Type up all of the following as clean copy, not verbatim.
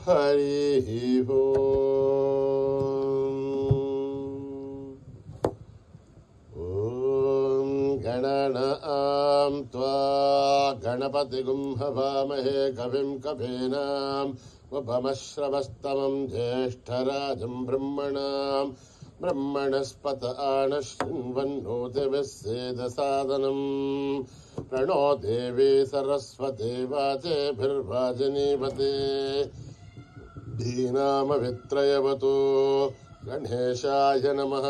हरि ओम गणनां त्वा गणपतिगुं हवामहे कविं कवीनाम् उपमश्रवस्तमं ज्येष्ठराजं ब्रह्मणस्पत आनशृण्वन्नोतिभिस्सेदसादनम् प्रणो देवी सरस्वती वाचेभिर्वाजिनीवते धीनामवित्रयवतु गणेशाय नमः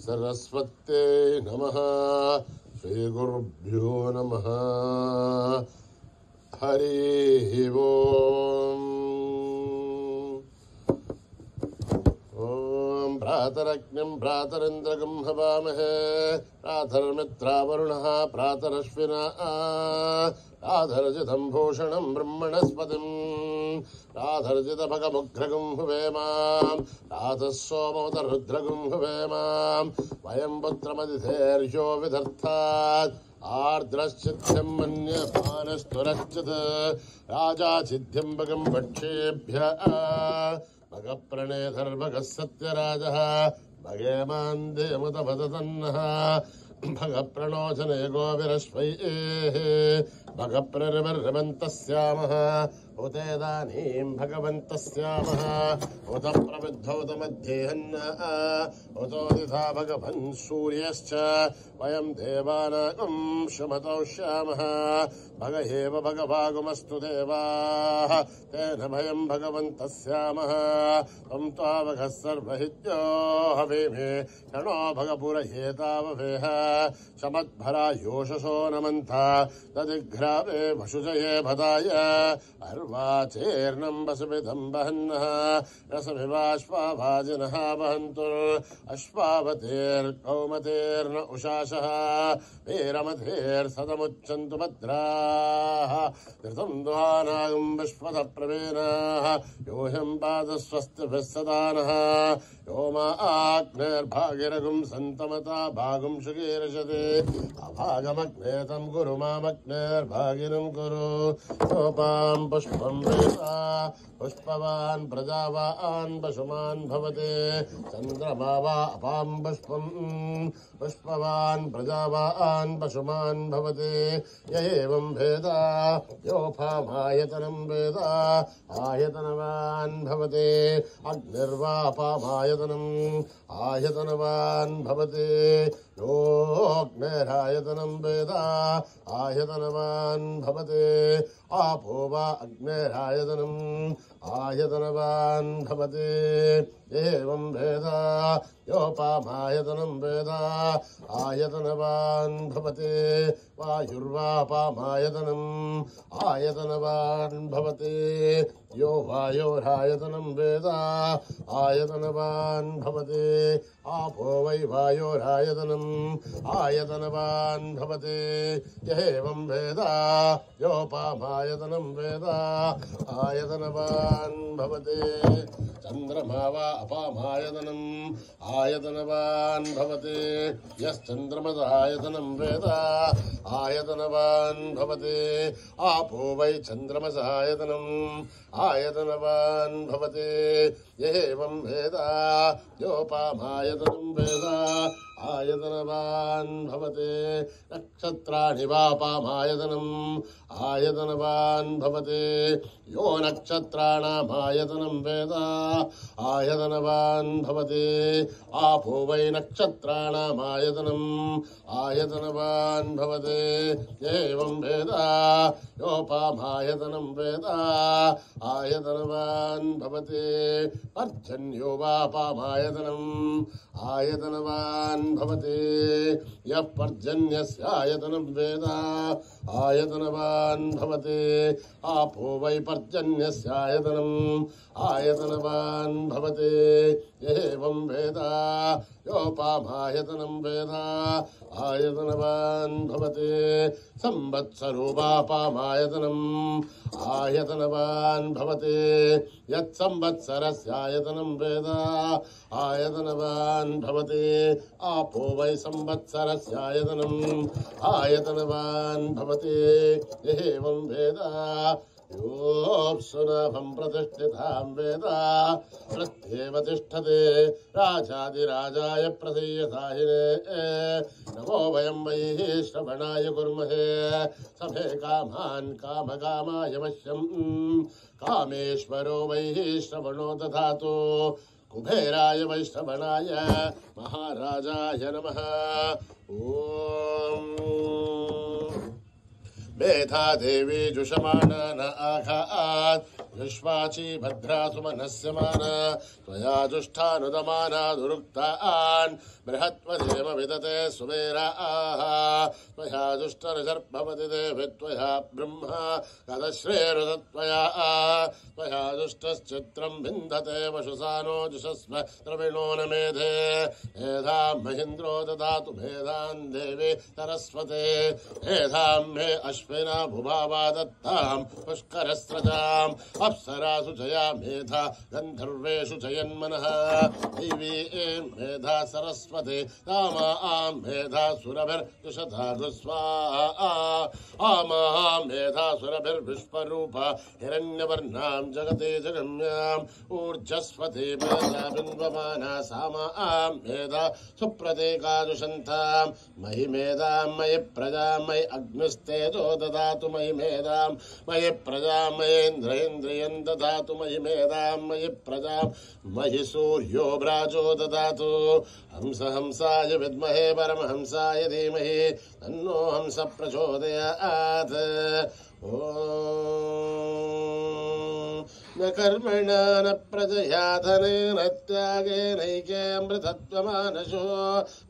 सरस्वत्यै नमः श्रीगुरुभ्यो नमः हरि ओम् ओम भ्रातरग्निं भ्रातरिन्द्रगं हवामहे भ्रातर्मित्रावरुणः भ्रातरश्विना राधर्जितं भूषणं ब्रह्मणस्पतिं राधर्जितभगमुग्रगं हुवेमां राधः सोमोदरुद्रगं हुवेमां वयं पुत्रमदिधेर्यो विदर्थात् आर्द्रश्चित्यं मन्यमानस्तुरश्चित् राजा सिद्ध्यं भगं भक्षेभ्यः भगप्रणेधर्भगः सत्यराजः भगेमान्देमुतपततन्नः भगप्रणोचने गोविरश्वैः भगप्ररिवर्रमन्तस्यामः उतेदानीं भगवन्तस्यामः उत प्रविद्धौत मध्येहन्नः उतोदिथा भगवन् सूर्यश्च वयं देवानां शुमतौष्यामः भग एव भगवागुमस्तु देवाः तेन भयं भगवन्तस्यामः त्वं त्वावघः सर्वहित्यो हवेमे षणो भगपुरहेताववेह शमद्भरा योषसो नमन्था ददिघ्रावे वशुजये भदाय अर्वाचेर्नं वसुमिदं वहन्नः रसमिवाश्वाभाजिनः वहन्तु अश्वावतेर्कौमतेर्न उषाशः वीरमतेर्सदमुच्चन्तु भद्राः धृतं दुहानागं विश्वतप्रवीणाः यो ह्यं पादस्वस्तिभिः सदानः यो मा आग्नेर्भागिरगुं सन्तमता भागुं शुकीर्षति अभागमग्ने तं कुरु मामग्नेर्भागिनं कुरु सोपां पुष्पं वेदा पुष्पवान् प्रजावान् पशुमान् भवते चन्द्रमा वा अपां पुष्पं पुष्पवान् प्रजावान् पशुमान् भवते य एवं वेदा योऽपामायतनं वेदा आयतनवान् भवते अग्निर्वापामायतनम् आयतनवान् भवते योऽग्निरायतनं वेदा आयतनवान् भवते आपो वा अग्निरायतनम् आयतनवान् भवते एवं वेदा योपामायतनं वेदा आयतनवान् भवते वायुर्वापामायतनम् आयतनवान् भवते यो वायोरायतनं वेदा आयतनवान् भवते आपो वै वायोरायतनम् आयतनवान् भवते एवं वेदा योपामायतनं वेदा आयतनवान् भवते चन्द्रमा वा अपामायतनम् आयतनवान् भवते यश्चन्द्रमसायतनं वेदा आयतनवान् भवते आपो वै चन्द्रमसायतनम् आयतनवान् भवते एवं वेदा योपामायतनं वेदा आयतनवान् भवते नक्षत्राणि वापामायतनम् आयतनवान् भवते यो नक्षत्राणामायतनं वेदा आयतनवान् भवते आपो वै नक्षत्राणामायतनम् आयतनवान् भवते एवं वेदा योपामायतनं वेदा आयतनवान् भवते पर्जन्यो वापामायतनम् आयतनवान् भवते यः पर्जन्यस्यायतनं वेदा आयतनवान् भवते आपो वै पर्जन्यस्यायतनम् आयतनवान् भवते एवं वेदा योपामायतनं वेदा आयतनवान् भवते संवत्सरो वापामायतनम् आयतनवान् भवते यत्संवत्सरस्यायतनं वेदा आयतनवान् भवते आपो वै संवत्सरस्यायतनम् आयतनवान् भवते एवं वेदा योऽप्सुनाभं प्रतिष्ठितां वेद प्रत्येव तिष्ठते राजाधिराजाय प्रसीयसाहिने नमो वयं वै श्रवणाय कुर्महे सभे कामान् कामकामाय मह्यं कामेश्वरो वै श्रवणो दधातु कुबेराय वै श्रवणाय महाराजाय नमः। ॐ मेधा देवी जुषमाना न आघात् विश्वाची भद्रा सुमनस्य मान त्वया जुष्टानुदमाना दुरुक्तान् बृहत्वदेव विदते सुमेराः त्वया जुष्टरजर्भवति देवि त्वया ब्रह्मा कदश्रेरुदत्वया त्वया जुष्टश्चित्रं विन्दते वशुसानो जुषस्व द्रविणो न मेधे मेधां महीन्द्रो ददातु मेधां देवी सरस्वते मेधां मे अश्विना भुभावा दत्तां पुष्करस्रजाम् अप्सरासु जया मेधा गन्धर्वेषु जयन्मनः दैवी मेधा सरस्वती तामा मेधा सुरभिर्जुषधा स्वाहा आमा मेधा सुरभिर्विश्वरूपा हिरण्यवर्णां जगते जगम्याम् ऊर्जस्वती मेधा बिन्वमाना सामा मेधा सुप्रतीकाजुषन्तां मयि मेधां मयि प्रजां मयि अग्निस्तेजो ददातु मयि मेधां मयि प्रजां मयेन्द्रियं ददातु मयि मेधां मयि प्रजां मयि सूर्यो व्राजो ददातु हंसाय विद्महे परमहंसाय धीमहि तन्नो हंस प्रचोदयात्। न कर्मणा न प्रजया धनेन त्यागेनैकेऽमृतत्वमानशो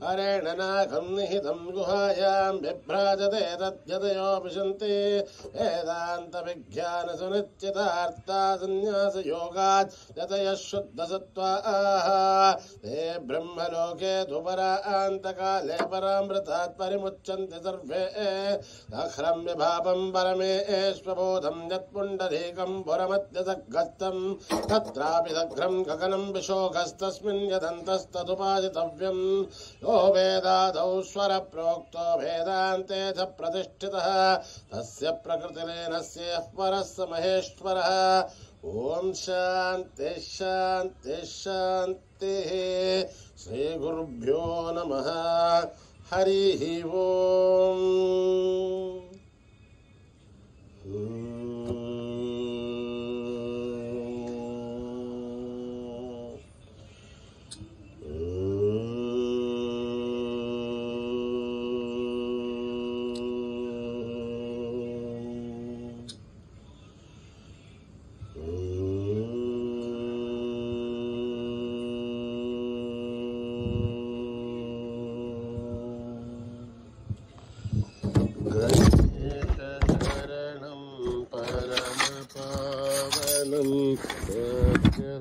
हरेण नाकं निहितं गुहायां बिभ्राजते तद्यतयो विशन्ति वेदान्तविज्ञानसुनिश्चितार्था संन्यासयोगात् यतयः शुद्धसत्त्वाः ते ब्रह्मलोके दुपरान्तकाले परामृतात् परिमुच्यन्ते सर्वे अख्रम्य भावं परमेश्वबोधं यत्पुण्डरीकं पुरमध्यसग्गस्तं तत्रापि दग्रं गगनं विशोकस्तस्मिन् यदन्तस्तदुपादितव्यं यो वेदादौ स्वर प्रोक्तो वेदान्ते च प्रतिष्ठितः तस्य प्रकृतिरेनस्य परः स महेश्वरः। ओम शांति शांति शांतिः। श्री गुरुभ्यो नमः। हरिः ओम।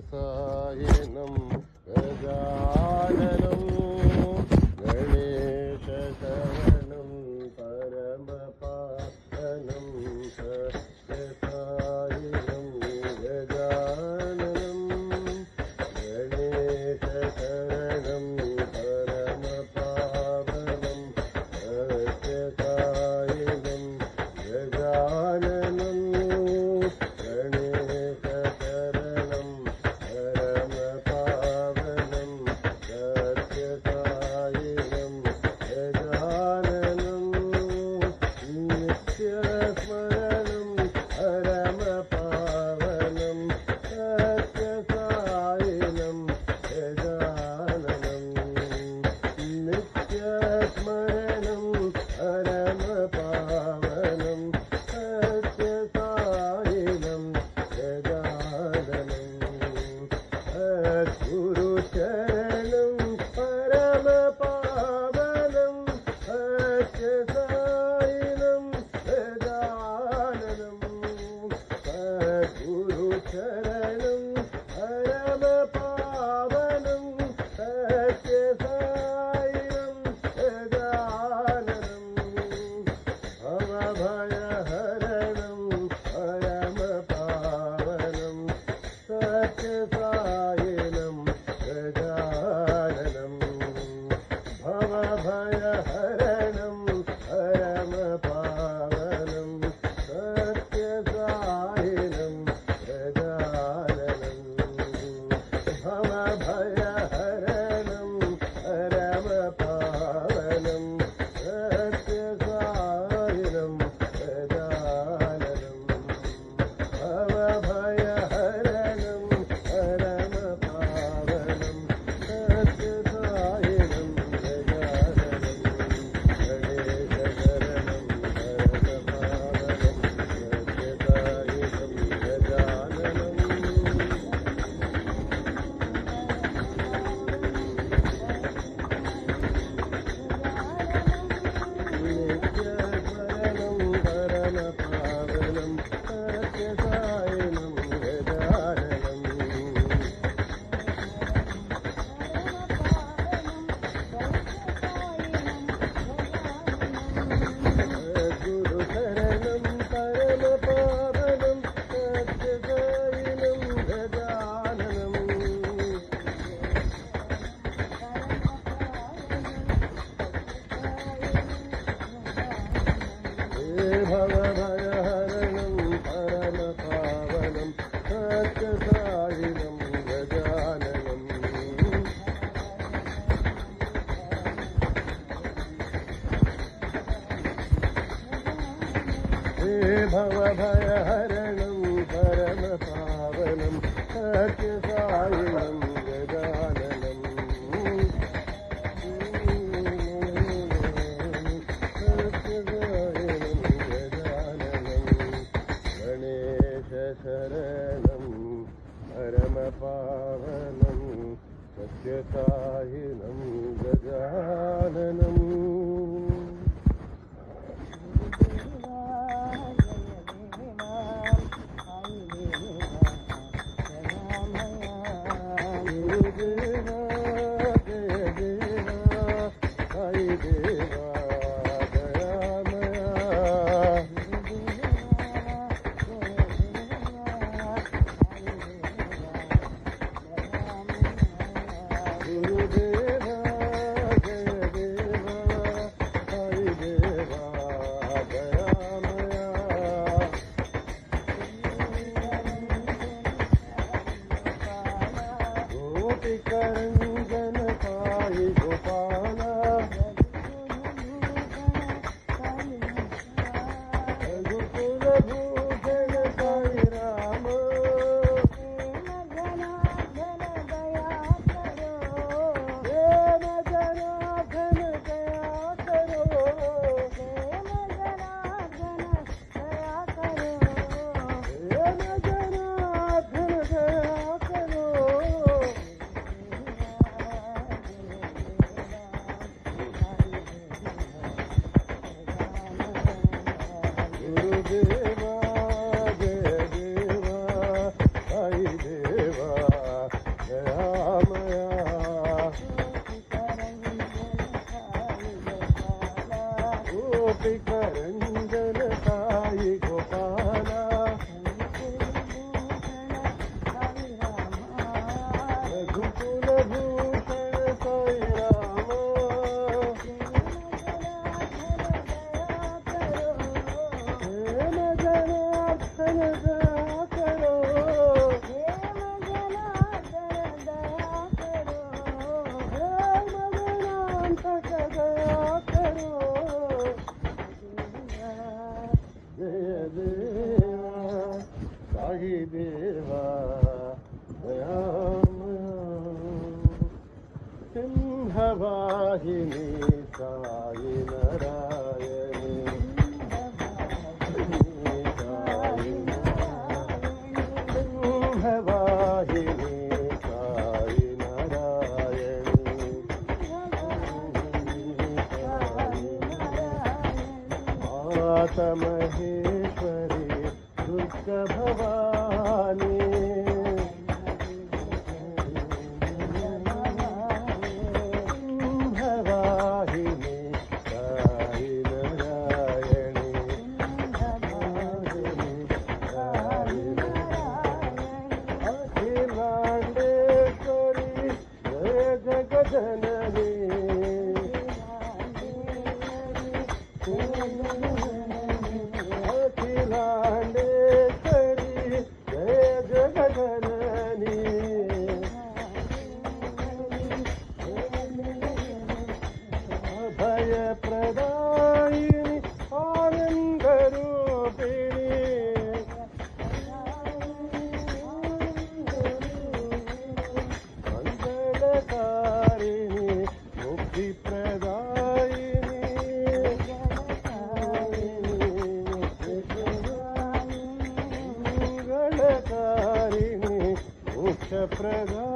सत्यसायिनं गजाननं गणेशशरणं परमपावनं सत्यसायिनं गजाननं गणेशशरणं परमपावनं सत्यसायिनं गजाननं भवभयहरणं परमपावनं सत्यसायिनं गजाननं गणेशशरणं परमपावनं सत्यसायिनं गजाननम् सिंहवाहिनी साई नारायणी सिंहवाहिनी साई नारायणी माता महेश्वरी दुर्गा भवानी भयप्रदायिनी आनन्दरूपिणी मङ्गलकारिणी मुक्तिप्रदायिनी मङ्गलकारिणी मोक्षप्रदायिनी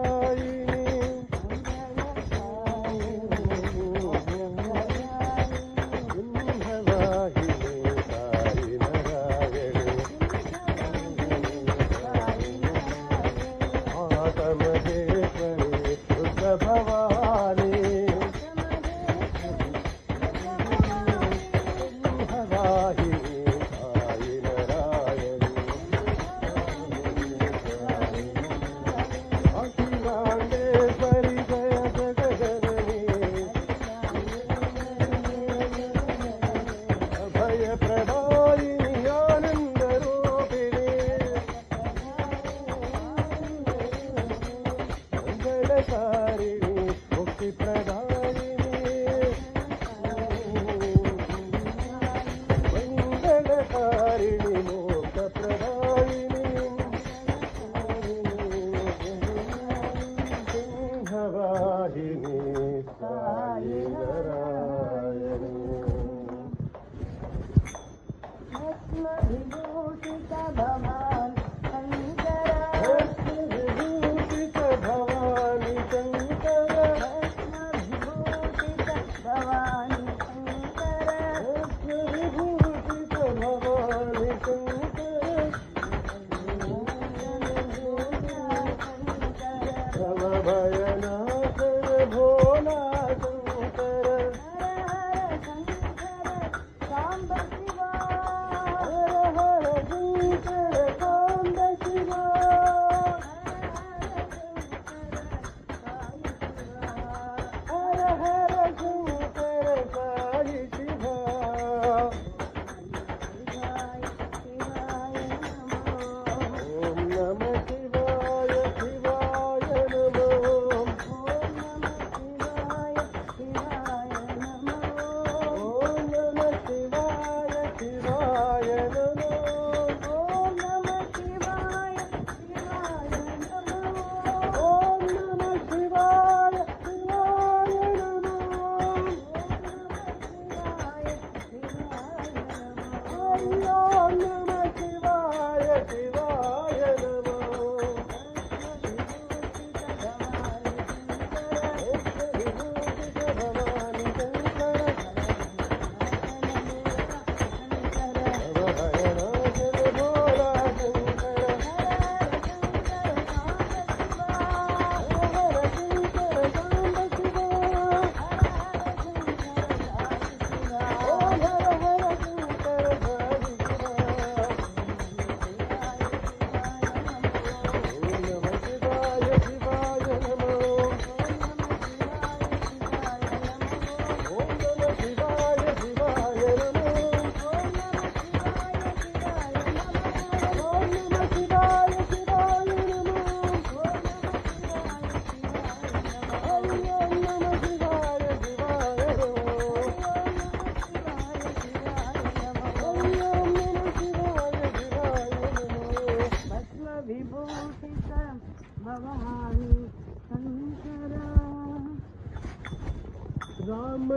राम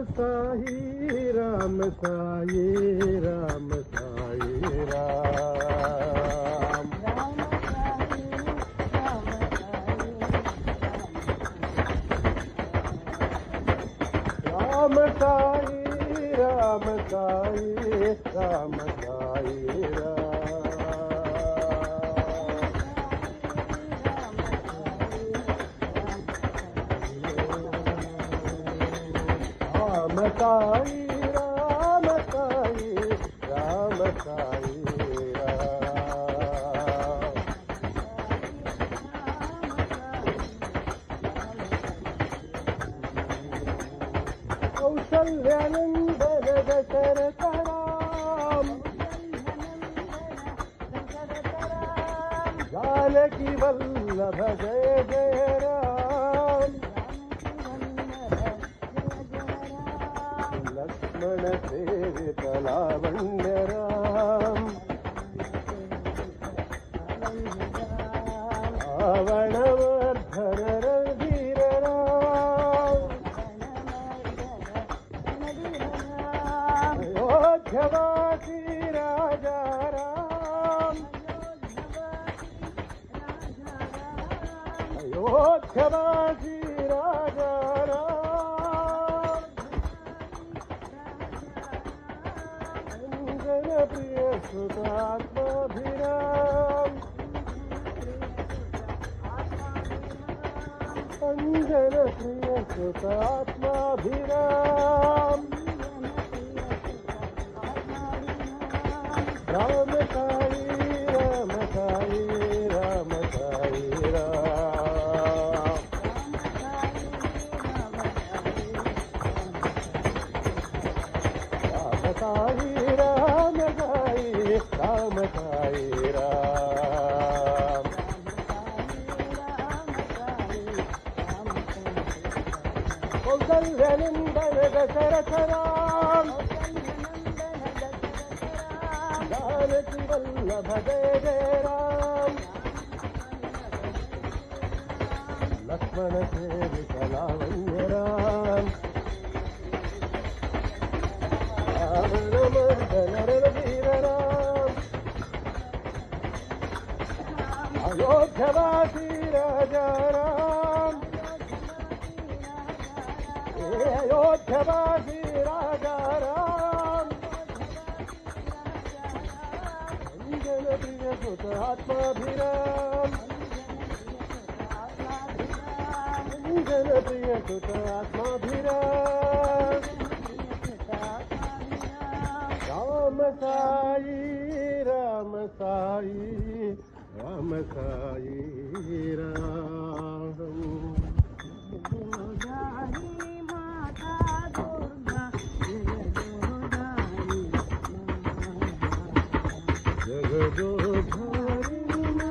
साई राम साई राम साई राम राम साई राम साई राम साई राम साई राम साई राम साई कौसल्यानंदन दशरथ राम जानकी वल्लभ जय जय राम लक्ष्मण सेवित लावण्य राम रावणवर्धन रणधीर राम अयोध्यवासी राजा राम अयोध्यवासी राजा राम अंजन प्रिय सुतात्माभिराम अंजन प्रिय सुतात्माभिराम राम साई राम साई राम साई राम राम साई राम साई राम साई राम कौसल्यानंदन दशरथ राम जानकी वल्लभ जय जय राम लक्ष्मण सेवित लावण्य राम रावणवर्धन रणधीर राम अयोध्यवासी राजा राम अयोध्यवासी राजा राम अंजन प्रिय सुत आत्माभिराम अंजन प्रिय सुत आत्माभिराम राम साई राम साई राम साई राम जगदोधारिणी माता दुर्गा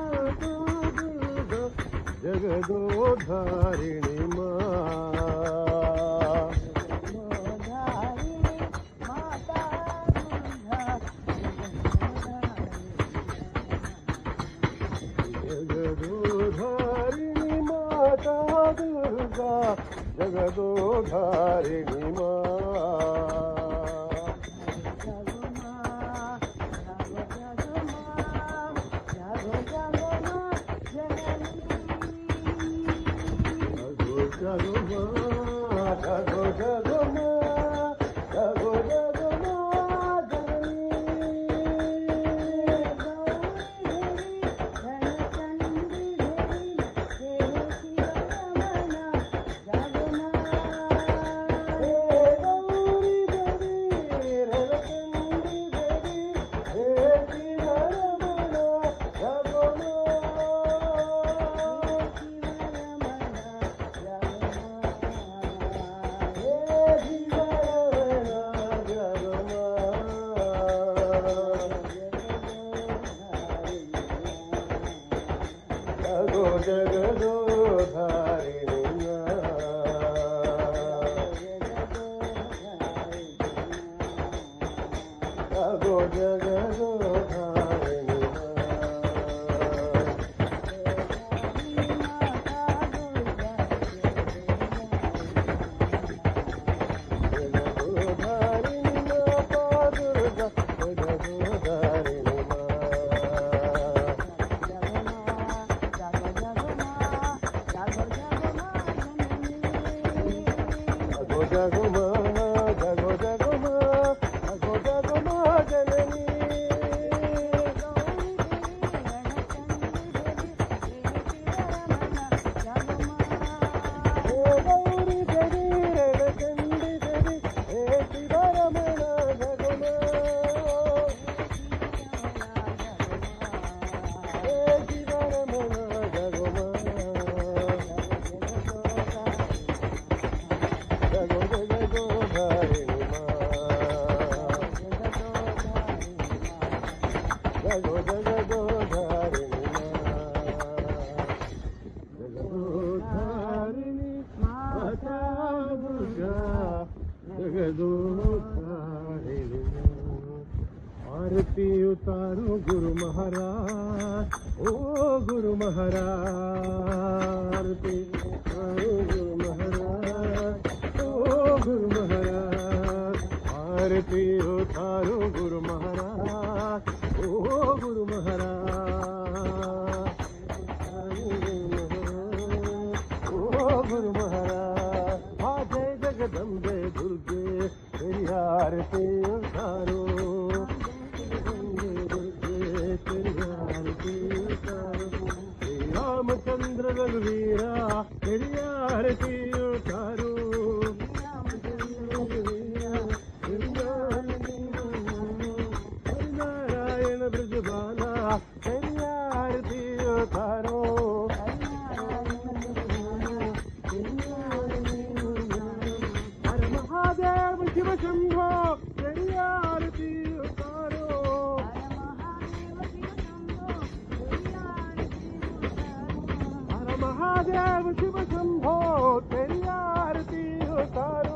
जगदोधारिणी जगदोधारिणी माता दुर्गा जगदोधारिणी जगो जगदो धारिणी जगदो धारिणी माता दुर्गा जगदो धारिणी आरती उतारो गुरु महाराज ओ गुरु महाराज आरती उतारो गुरु महाराज ओ गुरु महाराज आरती उतारो गुरु महाराज ओ गुरु महाराज ओ गुरु महाराज आ जय जगदम्बे दुर्गे तेरी आरती उतारो रामचंद्र रघुवीरा तेरी आरती उतारो नारायण ब्रजबाला तेरी आरती उतारो हर महादेव शिव शंभो तेरी आरती उतारो महादेव शिव शंभो तेरी आरती उतारो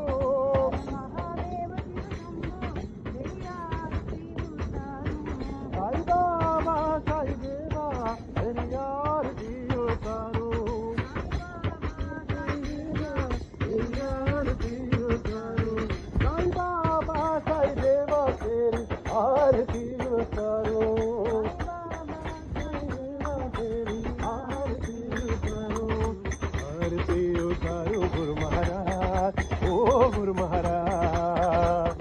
साई बाबा साई देवा तेरी आरती उतारो तेरी आरती उतारो साई बाबा साई देवा तेरी आरती उतारो गुरु महाराज ओ गुरु महाराज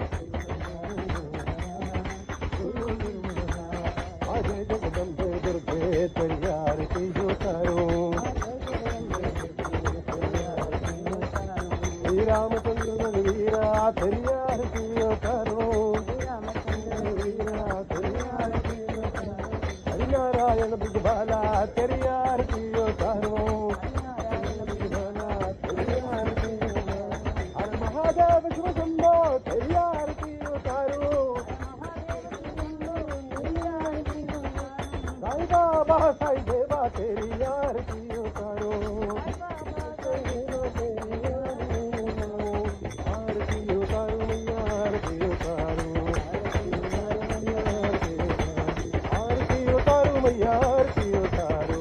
जय जगदम्बे दुर्गे तेरी आरती उतारो श्री रामचंद्र रघुवीरा तेरी आरती उतारो हरि नारायण ब्रजबाला तेरी आरती उतारो महादेव शिव शंभो तेरी आरती उतारो साई बाबा साई देवा तेरी आरती उतारो आरती उतारो मैया आरती उतारो आरती उतारो मैया आरती उतारो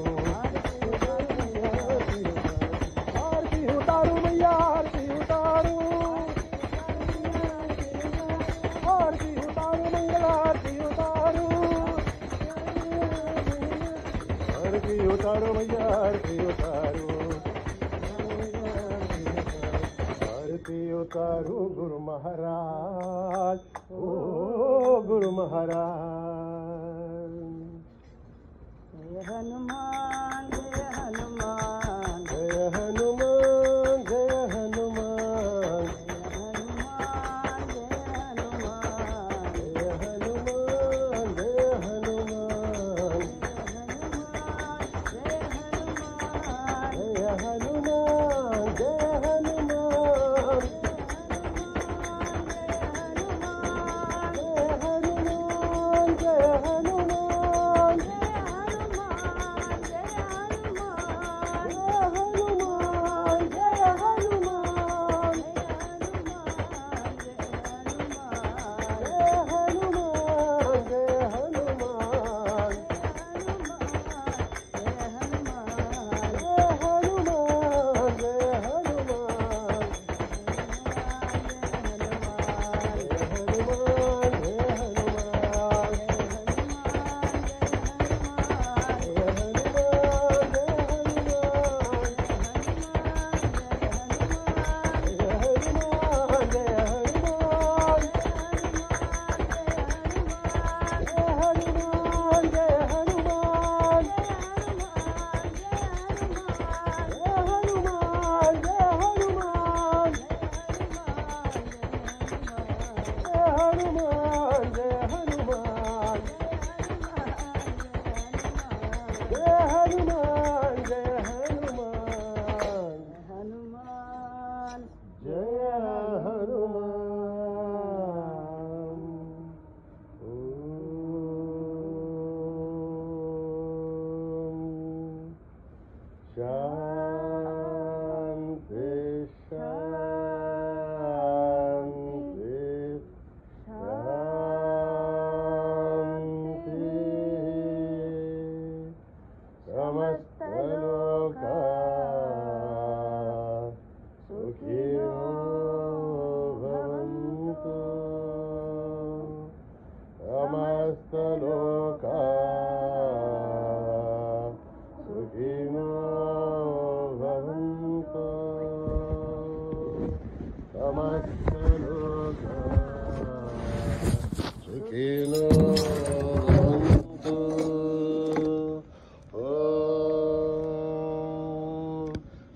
आरती उतारो मैया आरती उतारो आरती उतारो मंगल आरती उतारो आरती उतारो मैया आरती उतारो आरती उतारो गुरु महाराज ओ गुरु महाराज जय हनुमान जय हनुमान जय हनुमान जय हनुमान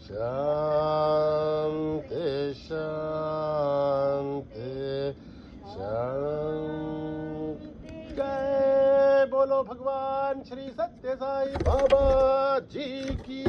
शांति शांति शांति। जय बोलो भगवान श्री सत्य साई बाबा जी की।